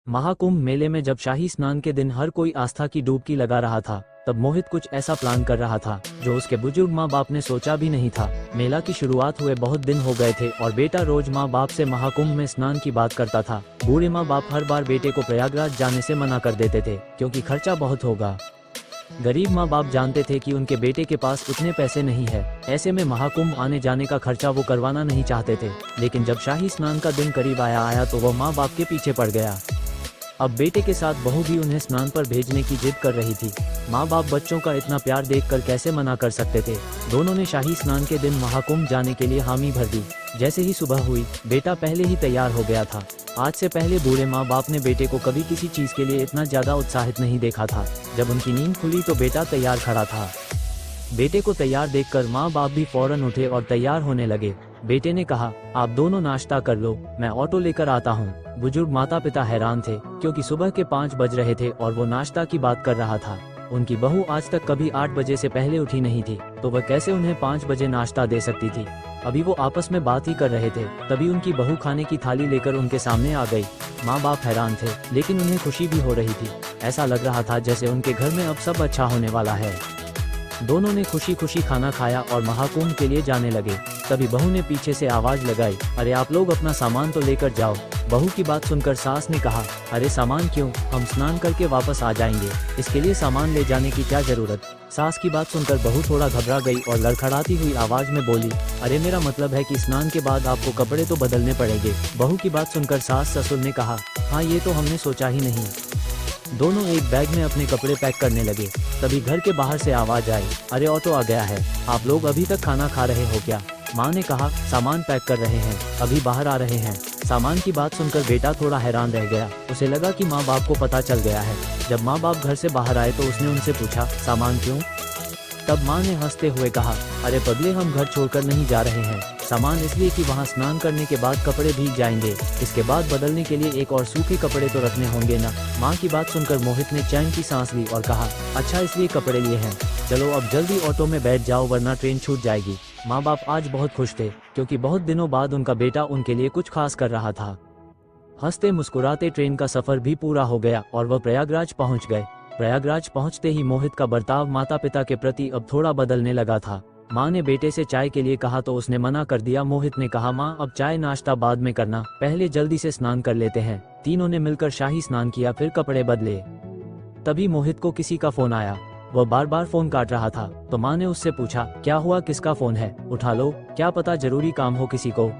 महाकुंभ मेले में जब शाही स्नान के दिन हर कोई आस्था की डुबकी लगा रहा था, तब मोहित कुछ ऐसा प्लान कर रहा था जो उसके बुजुर्ग माँ बाप ने सोचा भी नहीं था। मेला की शुरुआत हुए बहुत दिन हो गए थे और बेटा रोज माँ बाप से महाकुंभ में स्नान की बात करता था। बूढ़े माँ बाप हर बार बेटे को प्रयागराज जाने से मना कर देते थे क्योंकि खर्चा बहुत होगा। गरीब माँ बाप जानते थे कि उनके बेटे के पास उतने पैसे नहीं है, ऐसे में महाकुंभ आने जाने का खर्चा वो करवाना नहीं चाहते थे। लेकिन जब शाही स्नान का दिन करीब आया तो वह माँ बाप के पीछे पड़ गया। अब बेटे के साथ बहू भी उन्हें स्नान पर भेजने की जिद कर रही थी। माँ बाप बच्चों का इतना प्यार देखकर कैसे मना कर सकते थे। दोनों ने शाही स्नान के दिन महाकुंभ जाने के लिए हामी भर दी। जैसे ही सुबह हुई, बेटा पहले ही तैयार हो गया था। आज से पहले बूढ़े माँ बाप ने बेटे को कभी किसी चीज के लिए इतना ज्यादा उत्साहित नहीं देखा था। जब उनकी नींद खुली तो बेटा तैयार खड़ा था। बेटे को तैयार देखकर माँ बाप भी फौरन उठे और तैयार होने लगे। बेटे ने कहा, आप दोनों नाश्ता कर लो, मैं ऑटो लेकर आता हूँ। बुजुर्ग माता पिता हैरान थे क्योंकि सुबह के 5 बज रहे थे और वो नाश्ता की बात कर रहा था। उनकी बहू आज तक कभी 8 बजे से पहले उठी नहीं थी, तो वह कैसे उन्हें 5 बजे नाश्ता दे सकती थी। अभी वो आपस में बात ही कर रहे थे, तभी उनकी बहू खाने की थाली लेकर उनके सामने आ गई। माँ बाप हैरान थे, लेकिन उन्हें खुशी भी हो रही थी। ऐसा लग रहा था जैसे उनके घर में अब सब अच्छा होने वाला है। दोनों ने खुशी खुशी खाना खाया और महाकुंभ के लिए जाने लगे। तभी बहू ने पीछे से आवाज लगाई, अरे आप लोग अपना सामान तो लेकर जाओ। बहू की बात सुनकर सास ने कहा, अरे सामान क्यों, हम स्नान करके वापस आ जाएंगे, इसके लिए सामान ले जाने की क्या जरूरत। सास की बात सुनकर बहू थोड़ा घबरा गई और लड़खड़ाती हुई आवाज में बोली, अरे मेरा मतलब है कि स्नान के बाद आपको कपड़े तो बदलने पड़ेंगे। बहू की बात सुनकर सास ससुर ने कहा, हाँ ये तो हमने सोचा ही नहीं। दोनों एक बैग में अपने कपड़े पैक करने लगे। तभी घर के बाहर से आवाज आई, अरे ऑटो आ गया है, आप लोग अभी तक खाना खा रहे हो क्या। माँ ने कहा, सामान पैक कर रहे हैं, अभी बाहर आ रहे हैं। सामान की बात सुनकर बेटा थोड़ा हैरान रह गया। उसे लगा कि माँ बाप को पता चल गया है। जब माँ बाप घर से बाहर आए तो उसने उनसे पूछा, सामान क्यों। तब माँ ने हंसते हुए कहा, अरे पगले हम घर छोड़कर नहीं जा रहे हैं, सामान इसलिए कि वहाँ स्नान करने के बाद कपड़े भीग जाएंगे, इसके बाद बदलने के लिए एक और सूखे कपड़े तो रखने होंगे ना। माँ की बात सुनकर मोहित ने चैन की सांस ली और कहा, अच्छा इसलिए कपड़े लिए हैं, चलो अब जल्दी ऑटो में बैठ जाओ वरना ट्रेन छूट जाएगी। माँ बाप आज बहुत खुश थे क्योंकि बहुत दिनों बाद उनका बेटा उनके लिए कुछ खास कर रहा था। हंसते मुस्कुराते ट्रेन का सफर भी पूरा हो गया और वह प्रयागराज पहुँच गए। प्रयागराज पहुंचते ही मोहित का बर्ताव माता पिता के प्रति अब थोड़ा बदलने लगा था। माँ ने बेटे से चाय के लिए कहा तो उसने मना कर दिया। मोहित ने कहा, माँ अब चाय नाश्ता बाद में करना, पहले जल्दी से स्नान कर लेते हैं। तीनों ने मिलकर शाही स्नान किया, फिर कपड़े बदले। तभी मोहित को किसी का फोन आया। वह बार बार फोन काट रहा था, तो माँ ने उससे पूछा, क्या हुआ, किसका फोन है, उठा लो, क्या पता जरूरी काम हो किसी को।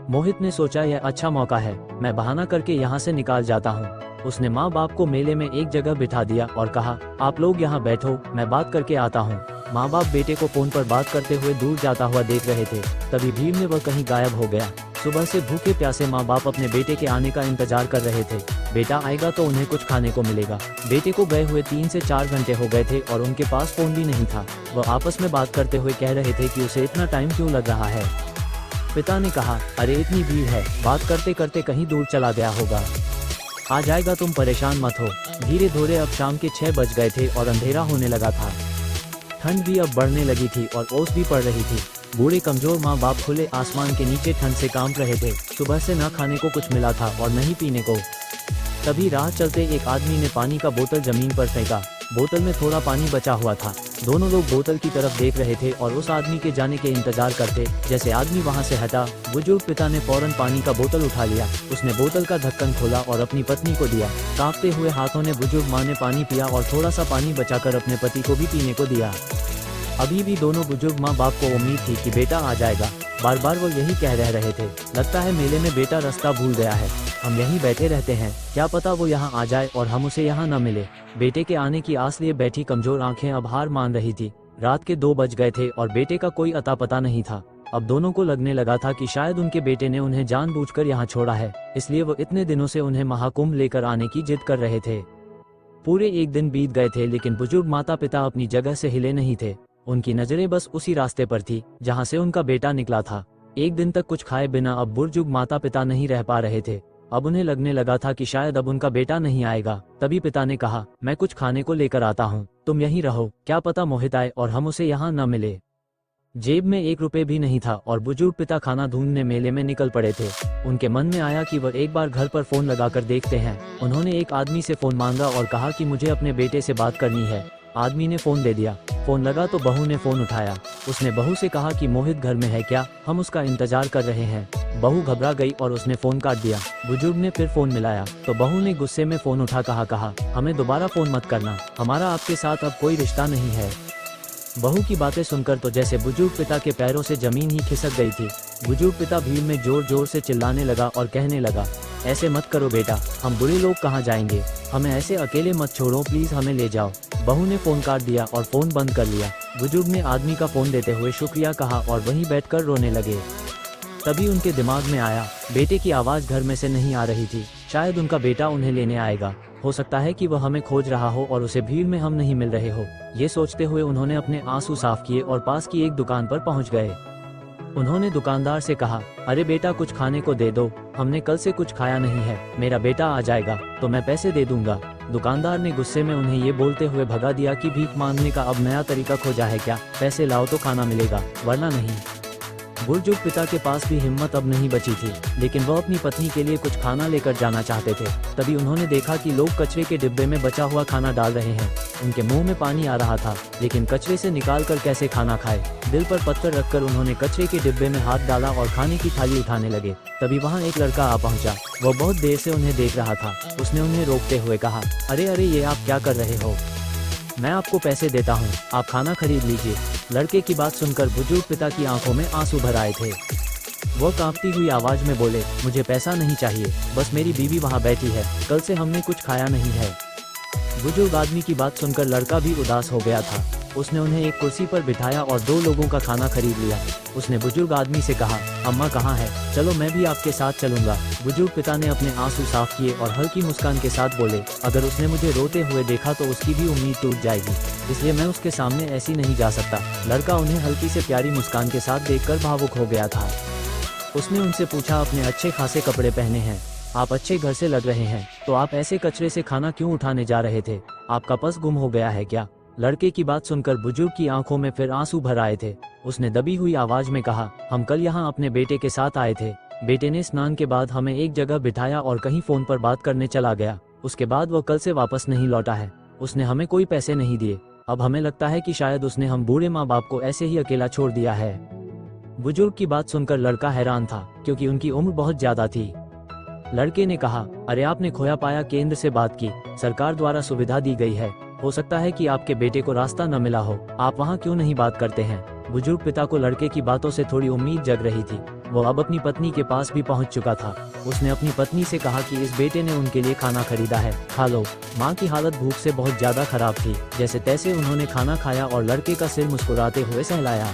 मोहित ने सोचा, यह अच्छा मौका है, मैं बहाना करके यहाँ से निकाल जाता हूँ। उसने माँ बाप को मेले में एक जगह बिठा दिया और कहा, आप लोग यहाँ बैठो, मैं बात करके आता हूँ। माँ बाप बेटे को फोन पर बात करते हुए दूर जाता हुआ देख रहे थे। तभी भीड़ में वह कहीं गायब हो गया। सुबह से भूखे प्यासे माँ बाप अपने बेटे के आने का इंतजार कर रहे थे। बेटा आएगा तो उन्हें कुछ खाने को मिलेगा। बेटे को गए हुए 3 से 4 घंटे हो गए थे और उनके पास फोन भी नहीं था। वह आपस में बात करते हुए कह रहे थे कि उसे इतना टाइम क्यों लग रहा है। पिता ने कहा, अरे इतनी भीड़ है, बात करते करते कहीं दूर चला गया होगा, आ जाएगा, तुम परेशान मत हो। धीरे धीरे अब शाम के 6 बज गए थे और अंधेरा होने लगा था। ठंड भी अब बढ़ने लगी थी और ओस भी पड़ रही थी। बूढ़े कमजोर माँ बाप खुले आसमान के नीचे ठंड से कांप रहे थे। सुबह से न खाने को कुछ मिला था और न ही पीने को। तभी राह चलते एक आदमी ने पानी का बोतल जमीन पर फेंका। बोतल में थोड़ा पानी बचा हुआ था। दोनों लोग बोतल की तरफ देख रहे थे और उस आदमी के जाने के इंतजार करते। जैसे आदमी वहां से हटा, बुजुर्ग पिता ने फौरन पानी का बोतल उठा लिया। उसने बोतल का ढक्कन खोला और अपनी पत्नी को दिया। कांपते हुए हाथों ने बुजुर्ग माँ ने पानी पिया और थोड़ा सा पानी बचाकर अपने पति को भी पीने को दिया। अभी भी दोनों बुजुर्ग माँ बाप को उम्मीद थी कि बेटा आ जाएगा। बार बार वो यही कह रहे थे, लगता है मेले में बेटा रास्ता भूल गया है, हम यहीं बैठे रहते हैं, क्या पता वो यहाँ आ जाए और हम उसे यहाँ न मिले। बेटे के आने की आस लिए बैठी कमजोर आंखें अब हार मान रही थी। रात के 2 बज गए थे और बेटे का कोई अता पता नहीं था। अब दोनों को लगने लगा था कि शायद उनके बेटे ने उन्हें जानबूझकर यहाँ छोड़ा है, इसलिए वो इतने दिनों से उन्हें महाकुंभ लेकर आने की जिद कर रहे थे। पूरे 1 दिन बीत गए थे लेकिन बुजुर्ग माता पिता अपनी जगह से हिले नहीं थे। उनकी नजरें बस उसी रास्ते पर थी जहाँ से उनका बेटा निकला था। 1 दिन तक कुछ खाए बिना अब बुजुर्ग माता पिता नहीं रह पा रहे थे। अब उन्हें लगने लगा था कि शायद अब उनका बेटा नहीं आएगा। तभी पिता ने कहा, मैं कुछ खाने को लेकर आता हूँ, तुम यहीं रहो, क्या पता मोहित आए और हम उसे यहाँ न मिले। जेब में 1 रुपए भी नहीं था और बुजुर्ग पिता खाना ढूंढने मेले में निकल पड़े थे। उनके मन में आया कि वह एक बार घर पर फोन लगाकर देखते हैं। उन्होंने एक आदमी से फोन मांगा और कहा कि मुझे अपने बेटे से बात करनी है। आदमी ने फोन दे दिया। फोन लगा तो बहू ने फोन उठाया। उसने बहू से कहा कि मोहित घर में है क्या, हम उसका इंतजार कर रहे हैं। बहू घबरा गई और उसने फोन काट दिया। बुजुर्ग ने फिर फोन मिलाया तो बहू ने गुस्से में फोन उठा कहा हमें दोबारा फोन मत करना, हमारा आपके साथ अब कोई रिश्ता नहीं है। बहू की बातें सुनकर तो जैसे बुजुर्ग पिता के पैरों से जमीन ही खिसक गई थी। बुजुर्ग पिता भीड़ में जोर जोर से चिल्लाने लगा और कहने लगा, ऐसे मत करो बेटा, हम बुरे लोग कहाँ जाएंगे, हमें ऐसे अकेले मत छोड़ो, प्लीज हमें ले जाओ। बहू ने फोन काट दिया और फोन बंद कर लिया। बुजुर्ग ने आदमी का फोन देते हुए शुक्रिया कहा और वहीं बैठकर रोने लगे। तभी उनके दिमाग में आया, बेटे की आवाज़ घर में से नहीं आ रही थी। शायद उनका बेटा उन्हें लेने आएगा। हो सकता है कि वह हमें खोज रहा हो और उसे भीड़ में हम नहीं मिल रहे हो। ये सोचते हुए उन्होंने अपने आंसू साफ किए और पास की एक दुकान पर पहुंच गए। उन्होंने दुकानदार से कहा, अरे बेटा कुछ खाने को दे दो, हमने कल से कुछ खाया नहीं है, मेरा बेटा आ जाएगा तो मैं पैसे दे दूंगा। दुकानदार ने गुस्से में उन्हें ये बोलते हुए भगा दिया कि भीख मांगने का अब नया तरीका खोजा है क्या, पैसे लाओ तो खाना मिलेगा वरना नहीं। बुजुर्ग पिता के पास भी हिम्मत अब नहीं बची थी, लेकिन वह अपनी पत्नी के लिए कुछ खाना लेकर जाना चाहते थे। तभी उन्होंने देखा कि लोग कचरे के डिब्बे में बचा हुआ खाना डाल रहे हैं। उनके मुंह में पानी आ रहा था, लेकिन कचरे से निकालकर कैसे खाना खाए। दिल पर पत्थर रखकर उन्होंने कचरे के डिब्बे में हाथ डाला और खाने की थाली उठाने लगे। तभी वहाँ एक लड़का आ पहुँचा। वह बहुत देर से उन्हें देख रहा था। उसने उन्हें रोकते हुए कहा, अरे अरे ये आप क्या कर रहे हो, मैं आपको पैसे देता हूँ, आप खाना खरीद लीजिए। लड़के की बात सुनकर बुजुर्ग पिता की आंखों में आंसू भर आए थे। वह कांपती हुई आवाज में बोले, मुझे पैसा नहीं चाहिए, बस मेरी बीवी वहाँ बैठी है, कल से हमने कुछ खाया नहीं है। बुजुर्ग आदमी की बात सुनकर लड़का भी उदास हो गया था। उसने उन्हें एक कुर्सी पर बिठाया और 2 लोगों का खाना खरीद लिया। उसने बुजुर्ग आदमी से कहा, अम्मा कहाँ है, चलो मैं भी आपके साथ चलूंगा। बुजुर्ग पिता ने अपने आंसू साफ किए और हल्की मुस्कान के साथ बोले, अगर उसने मुझे रोते हुए देखा तो उसकी भी उम्मीद टूट जाएगी, इसलिए मैं उसके सामने ऐसी नहीं जा सकता। लड़का उन्हें हल्की से प्यारी मुस्कान के साथ देखकर भावुक हो गया था। उसने उनसे पूछा, अपने अच्छे खासे कपड़े पहने हैं, आप अच्छे घर से लग रहे हैं, तो आप ऐसे कचरे से खाना क्यों उठाने जा रहे थे, आपका पर्स गुम हो गया है क्या। लड़के की बात सुनकर बुजुर्ग की आंखों में फिर आंसू भर आए थे। उसने दबी हुई आवाज में कहा, हम कल यहाँ अपने बेटे के साथ आए थे, बेटे ने स्नान के बाद हमें एक जगह बिठाया और कहीं फोन पर बात करने चला गया। उसके बाद वह कल से वापस नहीं लौटा है। उसने हमें कोई पैसे नहीं दिए। अब हमें लगता है कि शायद उसने हम बूढ़े माँ बाप को ऐसे ही अकेला छोड़ दिया है। बुजुर्ग की बात सुनकर लड़का हैरान था, क्योंकि उनकी उम्र बहुत ज्यादा थी। लड़के ने कहा, अरे आपने खोया पाया केंद्र से बात की, सरकार द्वारा सुविधा दी गई है, हो सकता है कि आपके बेटे को रास्ता न मिला हो, आप वहाँ क्यों नहीं बात करते हैं। बुजुर्ग पिता को लड़के की बातों से थोड़ी उम्मीद जग रही थी। वो अब अपनी पत्नी के पास भी पहुंच चुका था। उसने अपनी पत्नी से कहा कि इस बेटे ने उनके लिए खाना खरीदा है, खा लो। माँ की हालत भूख से बहुत ज्यादा खराब थी। जैसे तैसे उन्होंने खाना खाया और लड़के का सिर मुस्कुराते हुए सहलाया।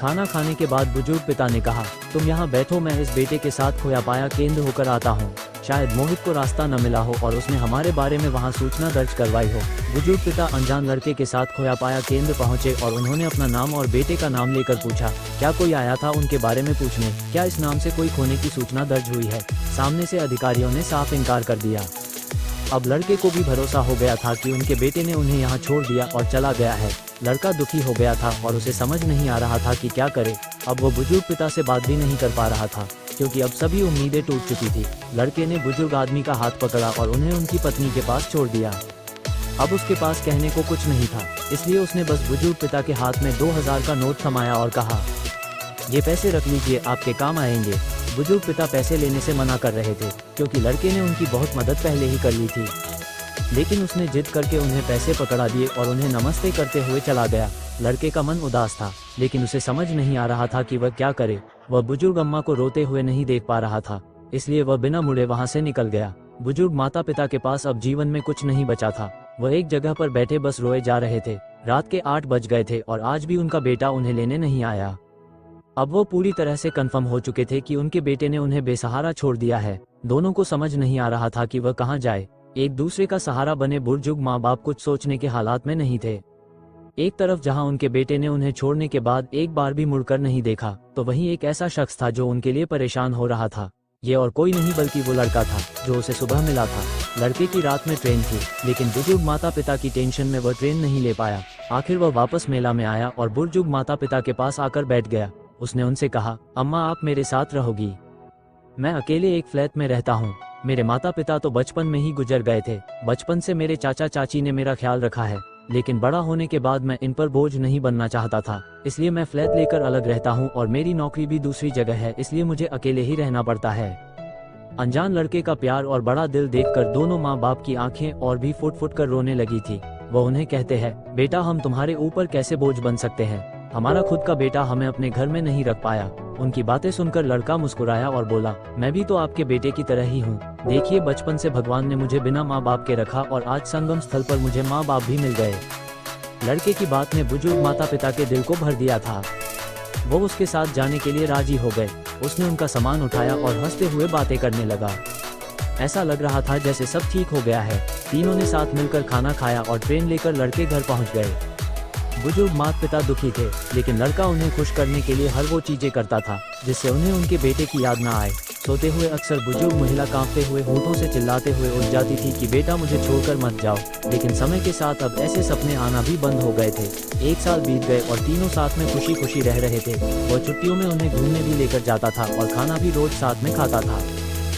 खाना खाने के बाद बुजुर्ग पिता ने कहा, तुम यहाँ बैठो, मैं इस बेटे के साथ खोया पाया केंद्र होकर आता हूँ। शायद मोहित को रास्ता न मिला हो और उसने हमारे बारे में वहाँ सूचना दर्ज करवाई हो। बुजुर्ग पिता अनजान लड़के के साथ खोया पाया केंद्र पहुँचे और उन्होंने अपना नाम और बेटे का नाम लेकर पूछा, क्या कोई आया था उनके बारे में पूछने, क्या इस नाम से कोई खोने की सूचना दर्ज हुई है। सामने से अधिकारियों ने साफ इनकार कर दिया। अब लड़के को भी भरोसा हो गया था कि उनके बेटे ने उन्हें यहाँ छोड़ दिया और चला गया है। लड़का दुखी हो गया था और उसे समझ नहीं आ रहा था कि क्या करे। अब वो बुजुर्ग पिता से बात भी नहीं कर पा रहा था, क्योंकि अब सभी उम्मीदें टूट चुकी थी। लड़के ने बुजुर्ग आदमी का हाथ पकड़ा और उन्हें उनकी पत्नी के पास छोड़ दिया। अब उसके पास कहने को कुछ नहीं था, इसलिए उसने बस बुजुर्ग पिता के हाथ में 2000 का नोट थमाया और कहा, ये पैसे रख लीजिए, आपके काम आएंगे। बुजुर्ग पिता पैसे लेने से मना कर रहे थे, क्योंकि लड़के ने उनकी बहुत मदद पहले ही कर ली थी। लेकिन उसने जिद करके उन्हें पैसे पकड़ा दिए और उन्हें नमस्ते करते हुए चला गया। लड़के का मन उदास था, लेकिन उसे समझ नहीं आ रहा था कि वह क्या करे। वह बुजुर्ग अम्मा को रोते हुए नहीं देख पा रहा था, इसलिए वह बिना मुड़े वहां से निकल गया। बुजुर्ग माता पिता के पास अब जीवन में कुछ नहीं बचा था। वह एक जगह पर बैठे बस रोए जा रहे थे। रात के 8 बज गए थे और आज भी उनका बेटा उन्हें लेने नहीं आया। अब वो पूरी तरह से कन्फर्म हो चुके थे कि उनके बेटे ने उन्हें बेसहारा छोड़ दिया है। दोनों को समझ नहीं आ रहा था कि वह कहाँ जाए। एक दूसरे का सहारा बने बुजुर्ग माँ बाप कुछ सोचने के हालात में नहीं थे। एक तरफ जहां उनके बेटे ने उन्हें छोड़ने के बाद एक बार भी मुड़कर नहीं देखा, तो वहीं एक ऐसा शख्स था जो उनके लिए परेशान हो रहा था। ये और कोई नहीं बल्कि वो लड़का था जो उसे सुबह मिला था। लड़के की रात में ट्रेन थी, लेकिन बुजुर्ग माता पिता की टेंशन में वह ट्रेन नहीं ले पाया। आखिर वह वापस मेला में आया और बुजुर्ग माता पिता के पास आकर बैठ गया। उसने उनसे कहा, अम्मा आप मेरे साथ रहोगी? मैं अकेले एक फ्लैट में रहता हूँ। मेरे माता पिता तो बचपन में ही गुजर गए थे। बचपन से मेरे चाचा चाची ने मेरा ख्याल रखा है, लेकिन बड़ा होने के बाद मैं इन पर बोझ नहीं बनना चाहता था, इसलिए मैं फ्लैट लेकर अलग रहता हूँ और मेरी नौकरी भी दूसरी जगह है, इसलिए मुझे अकेले ही रहना पड़ता है। अनजान लड़के का प्यार और बड़ा दिल देखकर दोनों माँ बाप की आंखें और भी फुट फुट कर रोने लगी थी। वो उन्हें कहते हैं, बेटा हम तुम्हारे ऊपर कैसे बोझ बन सकते हैं, हमारा खुद का बेटा हमें अपने घर में नहीं रख पाया। उनकी बातें सुनकर लड़का मुस्कुराया और बोला, मैं भी तो आपके बेटे की तरह ही हूँ। देखिए बचपन से भगवान ने मुझे बिना माँ बाप के रखा और आज संगम स्थल पर मुझे माँ बाप भी मिल गए। लड़के की बात ने बुजुर्ग माता पिता के दिल को भर दिया था। वो उसके साथ जाने के लिए राजी हो गए। उसने उनका सामान उठाया और हंसते हुए बातें करने लगा। ऐसा लग रहा था जैसे सब ठीक हो गया है। तीनों ने साथ मिलकर खाना खाया और ट्रेन लेकर लड़के घर पहुंच गए। बुजुर्ग माता पिता दुखी थे, लेकिन लड़का उन्हें खुश करने के लिए हर वो चीजें करता था जिससे उन्हें उनके बेटे की याद ना आए। सोते हुए अक्सर बुजुर्ग महिला कांपते हुए होठों से चिल्लाते हुए उठ जाती थी कि बेटा मुझे छोड़कर मत जाओ, लेकिन समय के साथ अब ऐसे सपने आना भी बंद हो गए थे। 1 साल बीत गए और तीनों साथ में खुशी खुशी रह रहे थे। वह छुट्टियों में उन्हें घूमने भी लेकर जाता था और खाना भी रोज साथ में खाता था।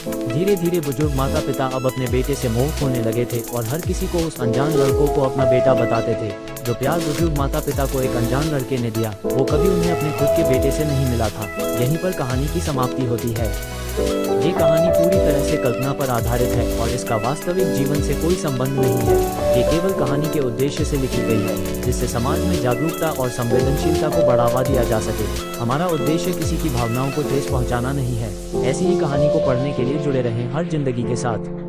धीरे धीरे बुजुर्ग माता पिता अब अपने बेटे से मोह खोने लगे थे और हर किसी को उस अनजान लड़कों को अपना बेटा बताते थे। जो प्यार बुजुर्ग माता पिता को एक अनजान लड़के ने दिया, वो कभी उन्हें अपने खुद के बेटे से नहीं मिला था। यहीं पर कहानी की समाप्ति होती है। ये कहानी पूरी तरह से कल्पना पर आधारित है और इसका वास्तविक जीवन से कोई संबंध नहीं है। ये केवल कहानी के उद्देश्य से लिखी गई है, जिससे समाज में जागरूकता और संवेदनशीलता को बढ़ावा दिया जा सके। हमारा उद्देश्य किसी की भावनाओं को ठेस पहुंचाना नहीं है। ऐसी ही कहानी को पढ़ने के लिए जुड़े रहें हर जिंदगी के साथ।